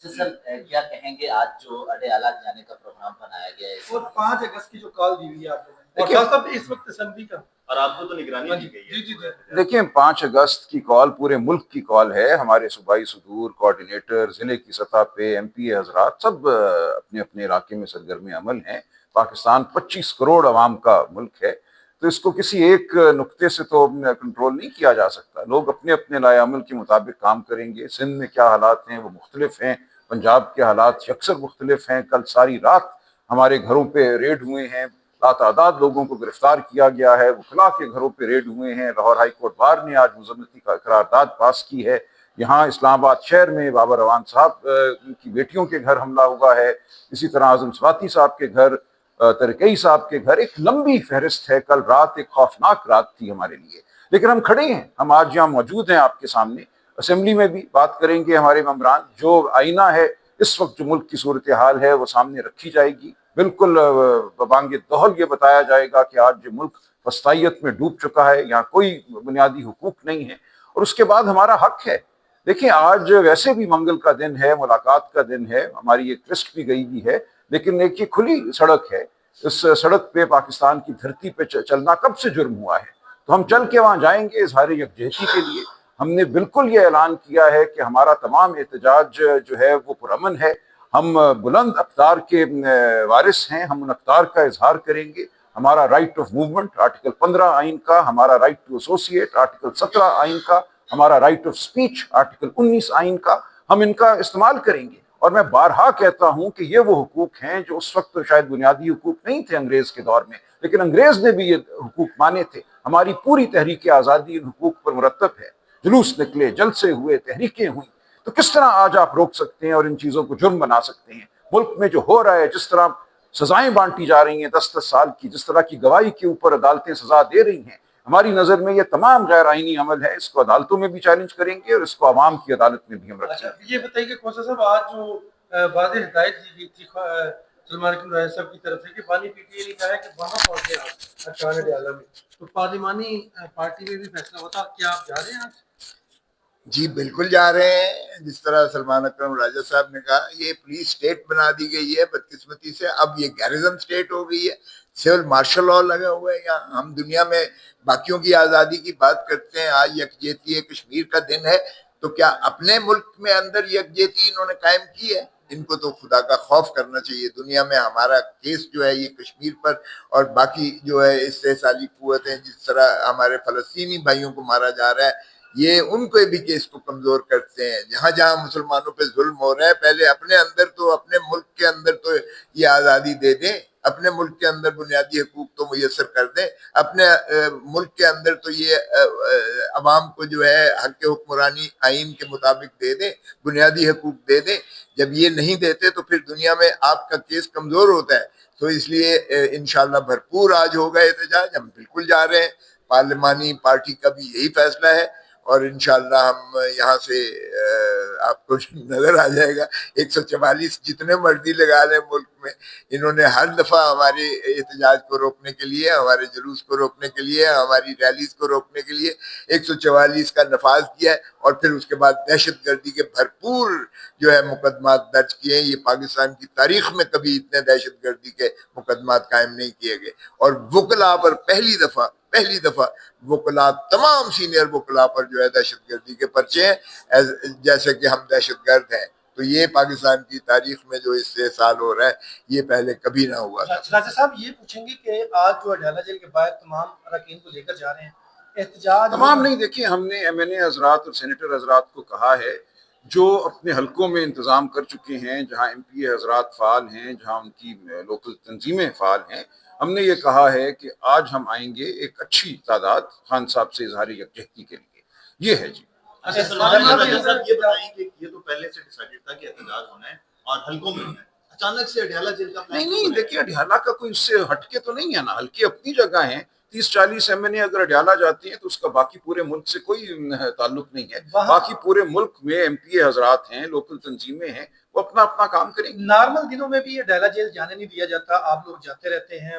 سر کیا کہیں گے آج جو اڈیالہ جانے کا پروگرام بنایا گیا ہے اور 5 اگست کی جو کال دی ہوئی ہے آپ لوگوں نے، اور اس وقت اسمبلی کا، اور آپ کو تو نگرانی دی گئی ہے۔ جی دیکھیں 5 اگست کی کال پورے ملک کی کال ہے، ہمارے صوبائی صدور، کوارڈینیٹر، ضلع کی سطح پہ ایم پی حضرات سب اپنے اپنے علاقے میں سرگرم عمل ہیں۔ پاکستان 25 کروڑ عوام کا ملک ہے، تو اس کو کسی ایک نقطے سے تو کنٹرول نہیں کیا جا سکتا۔ لوگ اپنے اپنے لائے عمل کے مطابق کام کریں گے۔ سندھ میں کیا حالات ہیں وہ مختلف ہیں، پنجاب کے حالات اکثر مختلف ہیں۔ کل ساری رات ہمارے گھروں پہ ریڈ ہوئے ہیں، لاتعداد لوگوں کو گرفتار کیا گیا ہے، وکلاء کے گھروں پہ ریڈ ہوئے ہیں۔ لاہور ہائی کورٹ بار نے آج مذمتی کا قرارداد پاس کی ہے۔ یہاں اسلام آباد شہر میں بابر روان صاحب کی بیٹیوں کے گھر حملہ ہوا ہے، اسی طرح اعظم سواتی صاحب کے گھر، ترکئی صاحب کے گھر۔ ایک لمبی فہرست ہے۔ کل رات ایک خوفناک رات تھی ہمارے لیے، لیکن ہم کھڑے ہیں، ہم آج یہاں موجود ہیں آپ کے سامنے۔ اسمبلی میں بھی بات کریں گے ہمارے ممبران، جو آئینہ ہے اس وقت جو ملک کی صورتحال ہے وہ سامنے رکھی جائے گی۔ بالکل ببانگ دہل یہ بتایا جائے گا کہ آج جو ملک وسطیت میں ڈوب چکا ہے، یہاں کوئی بنیادی حقوق نہیں ہے، اور اس کے بعد ہمارا حق ہے۔ دیکھیں آج ویسے بھی منگل کا دن ہے، ملاقات کا دن ہے، ہماری ایک لسٹ بھی گئی ہوئی ہے، لیکن ایک یہ کھلی سڑک ہے، اس سڑک پہ پاکستان کی دھرتی پہ چلنا کب سے جرم ہوا ہے؟ تو ہم چل کے وہاں جائیں گے اظہار یکجہتی کے لیے۔ ہم نے بالکل یہ اعلان کیا ہے کہ ہمارا تمام احتجاج جو ہے وہ پرامن ہے۔ ہم بلند اقدار کے وارث ہیں، ہم ان اقدار کا اظہار کریں گے۔ ہمارا رائٹ آف موومنٹ آرٹیکل 15 آئین کا، ہمارا رائٹ ٹو ایسوسیٹ آرٹیکل 17 آئین کا، ہمارا رائٹ آف سپیچ آرٹیکل 19 آئین کا، ہم ان کا استعمال کریں گے۔ اور میں بارہا کہتا ہوں کہ یہ وہ حقوق ہیں جو اس وقت شاید بنیادی حقوق نہیں تھے انگریز کے دور میں، لیکن انگریز نے بھی یہ حقوق مانے تھے۔ ہماری پوری تحریک آزادی ان حقوق پر مرتب ہے۔ جلوس نکلے، جلسے ہوئے، تحریکیں ہوئیں، تو کس طرح آج آپ روک سکتے ہیں اور ان چیزوں کو جرم بنا سکتے ہیں؟ ملک میں جو ہو رہا ہے، جس طرح سزائیں بانٹی جا رہی ہیں 10-10 سال کی، جس طرح کی گواہی کے اوپر عدالتیں سزا دے رہی ہیں، ہماری نظر میں یہ تمام غیر آئینی عمل ہے۔ اس کو عدالتوں میں بھی چیلنج کریں گے اور اس کو عوام کی عدالت میں بھی ہم رکھیں گے۔ یہ بتائیے کہ کھوسا صاحب آج جو واضح ہدایت دی گئی تھی سلمان اکرم راجہ صاحب کی طرف سے کہ بانی پی ٹی اے نے کہا ہے کہ وہاں پہنچے آپ ارکان اڈیالہ میں، تو پارلیمانی پارٹی میں بھی فیصلہ ہوتا، کیا آپ جا رہے ہیں آج؟ جی بالکل جا رہے ہیں۔ جس طرح سلمان اکرم راجہ صاحب نے کہا، یہ پولیس سٹیٹ بنا دی گئی ہے بدقسمتی سے، اب یہ گیریزن سٹیٹ ہو گئی ہے، سول مارشل لاء لگا ہوا ہے یہاں۔ ہم دنیا میں باقیوں کی آزادی کی بات کرتے ہیں، آج یکجہتی کشمیر کا دن ہے، تو کیا اپنے ملک میں اندر یکجہتی انہوں نے قائم کی ہے؟ ان کو تو خدا کا خوف کرنا چاہیے۔ دنیا میں ہمارا کیس جو ہے یہ کشمیر پر اور باقی جو ہے استحصالی قوتیں، جس طرح ہمارے فلسطینی بھائیوں کو مارا جا رہا ہے، یہ ان کو بھی کیس کو کمزور کرتے ہیں۔ جہاں جہاں مسلمانوں پہ ظلم ہو رہا ہے، پہلے اپنے اندر تو، اپنے ملک کے اندر تو یہ آزادی دے دیں، اپنے ملک کے اندر بنیادی حقوق تو میسر کر دیں، اپنے ملک کے اندر تو یہ عوام کو جو ہے حق حکمرانی آئین کے مطابق دے دیں، بنیادی حقوق دے دیں۔ جب یہ نہیں دیتے تو پھر دنیا میں آپ کا کیس کمزور ہوتا ہے۔ تو اس لیے انشاءاللہ بھرپور آج ہوگا احتجاج، ہم بالکل جا رہے ہیں۔ پارلیمانی پارٹی کا بھی یہی فیصلہ ہے، اور انشاءاللہ ہم یہاں سے آپ کو نظر آ جائے گا 144 جتنے مرضی لگا لیں ملک میں، انہوں نے ہر دفعہ ہمارے احتجاج کو روکنے کے لیے، ہمارے جلوس کو روکنے کے لیے، ہماری ریلیز کو روکنے کے لیے 144 کا نفاذ کیا ہے، اور پھر اس کے بعد دہشت گردی کے بھرپور جو ہے مقدمات درج کیے ہیں۔ یہ پاکستان کی تاریخ میں کبھی اتنے دہشت گردی کے مقدمات قائم نہیں کیے گئے، اور وکلاء پر پہلی دفعہ وکلاء، تمام سینئر وکلاء پر جو ہے دہشت گردی کے پرچے ہیں، جیسے کہ ہم دہشت گرد ہیں۔ تو یہ پاکستان کی تاریخ میں جو اس سے سال ہو رہا ہے، یہ پہلے کبھی نہ ہوا تھا۔ راجہ صاحب یہ پوچھیں گے کہ آج جو اڈیالہ جیل کے باہر تمام اراکین کو لے کر جا رہے ہیں، احتجاج تمام نہیں، دیکھیں ہم نے ایم این اے حضرات اور سینیٹر حضرات کو کہا ہے جو اپنے حلقوں میں انتظام کر چکے ہیں، جہاں ایم پی اے حضرات فعال ہیں، جہاں ان کی لوکل تنظیمیں فعال ہیں، ہم نے یہ کہا ہے کہ آج ہم آئیں گے ایک اچھی تعداد خان صاحب سے اظہار یکجہتی کے لیے۔ یہ ہے جی۔ اچھا سلمان صاحب یہ بتائیں کہ یہ تو پہلے سے ڈیسائیڈڈ تھا کہ احتجاج ہونا ہے اور حلقوں میں ہونا ہے، اچانک سے اڈیالہ جیل کا پلان؟ نہیں دیکھیے اڈیالہ کا کوئی اس سے ہٹ کے تو نہیں ہے نا، حلقے اپنی جگہ ہیں۔ 30-40 ایم این اے اگر اڈیالہ جاتے ہیں تو اس کا باقی پورے ملک سے کوئی تعلق نہیں ہے۔ باقی پورے ملک میں ایم پی اے حضرات ہیں، لوکل تنظیمیں ہیں، وہ اپنا اپنا کام کریں گے۔ نارمل دنوں میں بھی اڈیالہ جیل جانے نہیں دیا جاتا، آپ لوگ جاتے رہتے ہیں،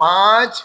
5